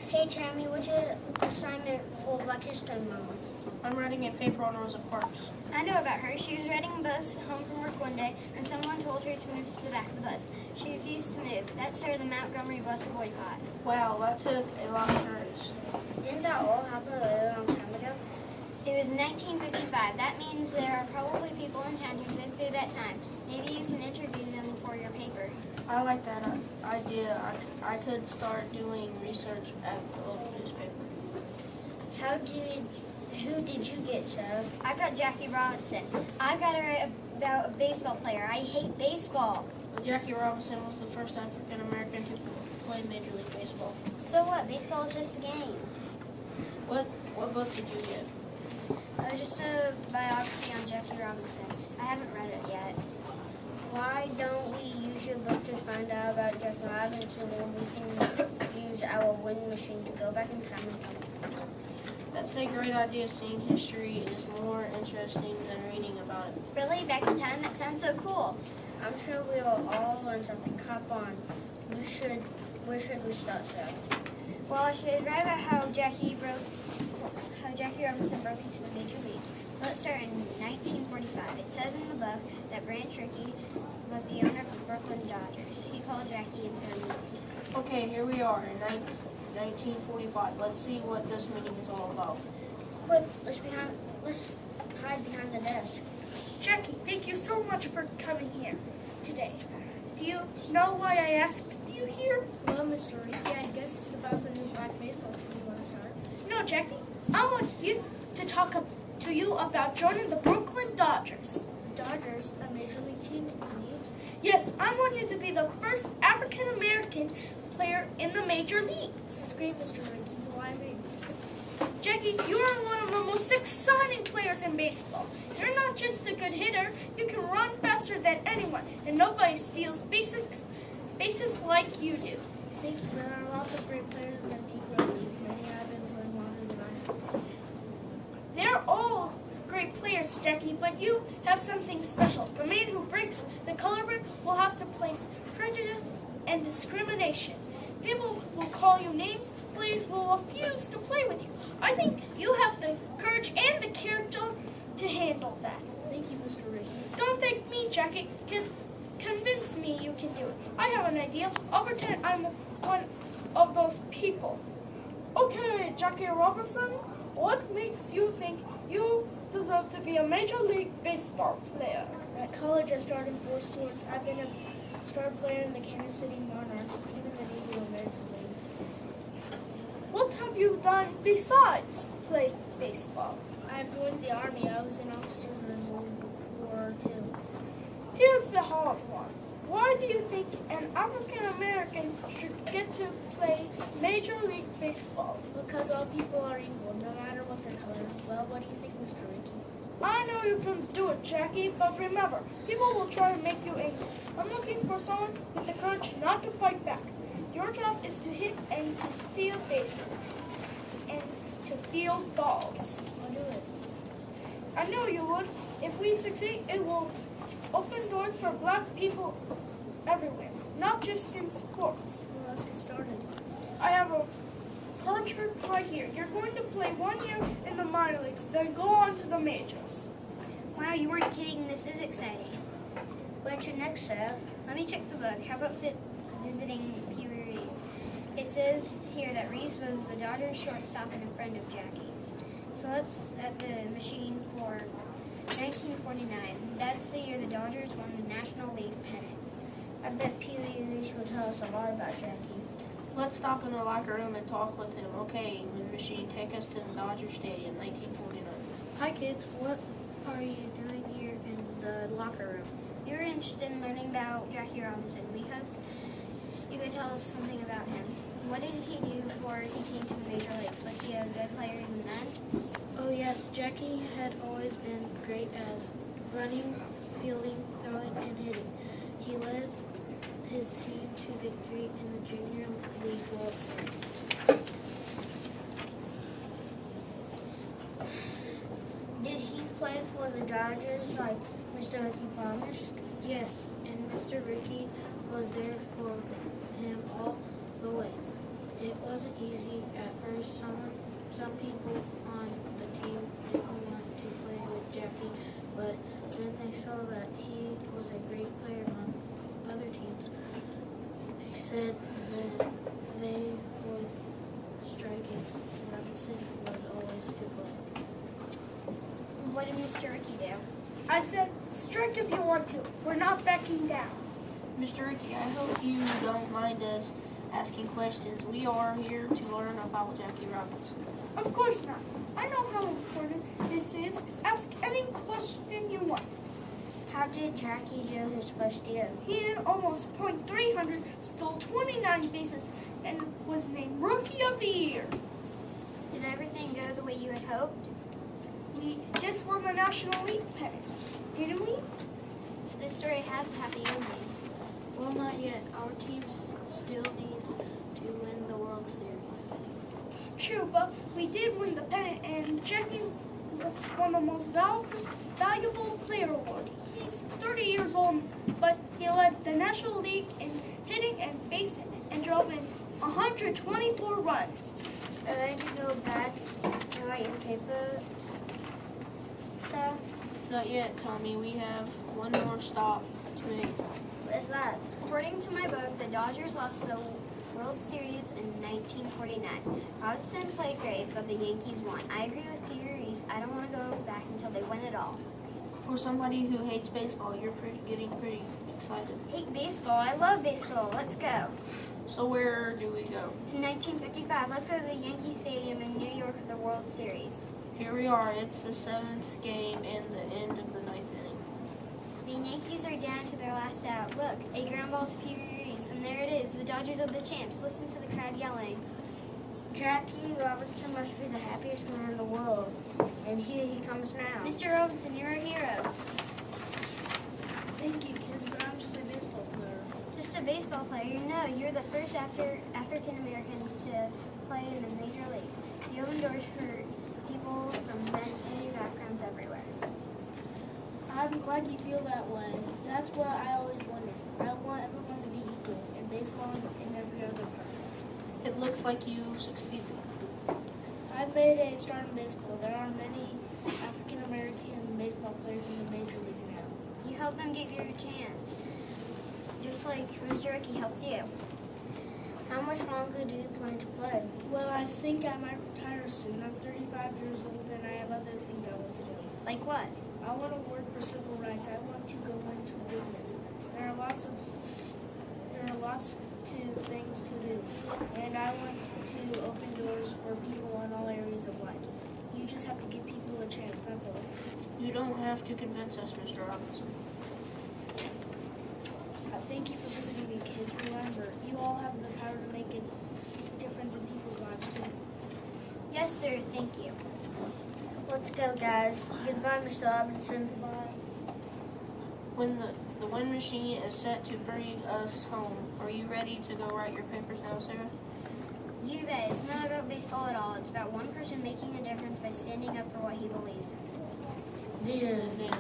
Hey Tammy, what's your assignment for Black History Month? I'm writing a paper on Rosa Parks. I know about her. She was riding a bus home from work one day, and someone told her to move to the back of the bus. She refused to move. That started the Montgomery bus boycott. Wow, that took a lot of courage. Didn't that all happen a really long time ago? It was 1955. That means there are probably people in town who lived through that time. Maybe you can interview them for your paper. I like that idea. I could start doing research at the local newspaper. Who did you get, Sarah? I got Jackie Robinson. I got her about a baseball player. I hate baseball. Well, Jackie Robinson was the first African American to play Major League Baseball. So what? Baseball is just a game. What book did you get? Just a biography on Jackie Robinson. I haven't read it yet. Why don't we use your book to find out about Jackie Robinson and we can use our wind machine to go back in time and come? That's a great idea. Seeing history is more interesting than reading about it. Really? Back in time? That sounds so cool. I'm sure we will all learn something. Hop on. Where should we start, Sarah? Well, I should write about how Jackie Robinson broke into the major leagues. So let's start in 1945. It says in the book that Branch Rickey was the owner of the Brooklyn Dodgers. He called Jackie and threw him. Okay, here we are in 1945. Let's see what this meeting is all about. Quick, let's hide behind the desk. Jackie, thank you so much for coming here today. Do you know why I asked you here? Well, Mr. Ricky, I guess it's about the new black baseball team you want to start. No, Jackie. I want you to talk to you about joining the Brooklyn Dodgers. The Dodgers, a major league team, please. Yes, I want you to be the first African American player in the major leagues. That's great, Mr. Ricky. Why me? Jackie, you are one of the most exciting players in baseball. You're not just a good hitter, you can run faster than anyone, and nobody steals bases like you do. Thank you. There are lots of great players in the Negro Leagues. Many have been playing longer than I have. They're all great players, Jackie, but you have something special. The man who breaks the color book will have to place prejudice and discrimination. People will call you names, players will refuse to play with you. I think you have the courage and the character to handle that. Thank you, Mr. Ricky. Don't thank me, Jackie, because convince me you can do it. I have an idea. I'll pretend I'm one of those people. Okay, Jackie Robinson, what makes you think you deserve to be a Major League Baseball player? At college, I started 4 sports. I've been a star player in the Kansas City Monarchs, team in the Negro American Leagues. What have you done besides play baseball? I've joined the Army. I was an officer in World War II. Here's the hard one. Why do you think an African American should get to play Major League Baseball? Because all people are equal, no matter what their color. Well, what do you think, Mr. Ricky? I know you can do it, Jackie, but remember, people will try to make you angry. I'm looking for someone with the courage not to fight back. Your job is to hit and to steal bases and to field balls. I'll do it. I knew you would. If we succeed, it will open doors for black people everywhere, not just in sports. Well, let's get started. I have a contract right here. You're going to play 1 year in the minor leagues, then go on to the majors. Wow, you weren't kidding. This is exciting. What's your next, Sarah? Let me check the book. How about visiting Pee Wee Reese? It says here that Reese was the Dodgers shortstop and a friend of Jackie's. So let's at the machine for 1949. That's the year the Dodgers won the National League pennant. I bet Pee Wee Reese will tell us a lot about Jackie. Let's stop in the locker room and talk with him. Okay, wind machine, take us to the Dodger Stadium, 1949. Hi, kids. What are you doing here in the locker room? We were interested in learning about Jackie Robinson. We hoped you could tell us something about him. What did he do before he came to the major leagues? Was he a good player even then? Oh, yes. Jackie had always been great as running, fielding, throwing, and hitting. He led his team to victory in the Junior League World Series. Did he play for the Dodgers like Mr. Ricky promised? Yes, and Mr. Ricky was there for him all the way. It wasn't easy at first. Some people on the team didn't want to play with Jackie, but then they saw that he was a great player on other teams. They said that they would strike if Robinson was always to play. What did Mr. Ricky do? I said, strike if you want to. We're not backing down. Mr. Ricky, I hope you don't mind us asking questions. We are here to learn about Jackie Robinson. Of course not. I know how important this is. Ask any question you want. How did Jackie do his first year? He hit almost .300, stole 29 bases, and was named Rookie of the Year. Did everything go the way you had hoped? We just won the National League pennant, didn't we? So this story has a happy ending. Well, not yet. Our team still needs to win the World Series. True, but we did win the pennant, and Jackie won the most valuable player award. He's 30 years old, but he led the National League in hitting and base hit and drove in 124 runs. Are you ready to go back and write your paper, Sarah? Not yet, Tommy. We have one more stop to make. What's that? According to my book, the Dodgers lost the World Series in 1949. Robinson played great, but the Yankees won. I agree with Peter Reese. I don't want to go back until they win it all. For somebody who hates baseball, you're getting pretty excited. Hate baseball. I love baseball. Let's go. So where do we go? It's 1955. Let's go to the Yankee Stadium in New York for the World Series. Here we are. It's the 7th game and the end of the 9th inning. The Yankees are down to their last out. Look, a ground ball to Peter Reese, and there it is. The Dodgers are the champs. Listen to the crowd yelling. Jackie Robinson must be the happiest man in the world. And here he comes now. Mr. Robinson, you're a hero. Thank you, kids, but I'm just a baseball player. Just a baseball player. You know, you're the first African American to play in the major leagues. You open doors for people from many backgrounds everywhere. I'm glad you feel that way. That's what I always wanted. I want everyone to be equal in baseball and in every other part. It looks like you succeeded. I've made a start in baseball. There are many African American baseball players in the major leagues now. You helped them get your chance, just like Mr. Ricky helped you. How much longer do you plan to play? Well, I think I might retire soon. I'm 35 years old and I have other things I want to do. Like what? I want to work for civil rights. I want to go into business. There are lots to things to do, and I want to open doors for people in all areas of life. You just have to give people a chance. That's all. You don't have to convince us, Mr. Robinson. I thank you for visiting me, kids. Remember, you all have the power to make a difference in people's lives too. Yes, sir. Thank you. Let's go, guys. Goodbye, Mr. Robinson. Bye. When the wind machine is set to bring us home, are you ready to go write your papers now, Sarah? You bet. It's not about baseball at all. It's about one person making a difference by standing up for what he believes in. Yeah. And then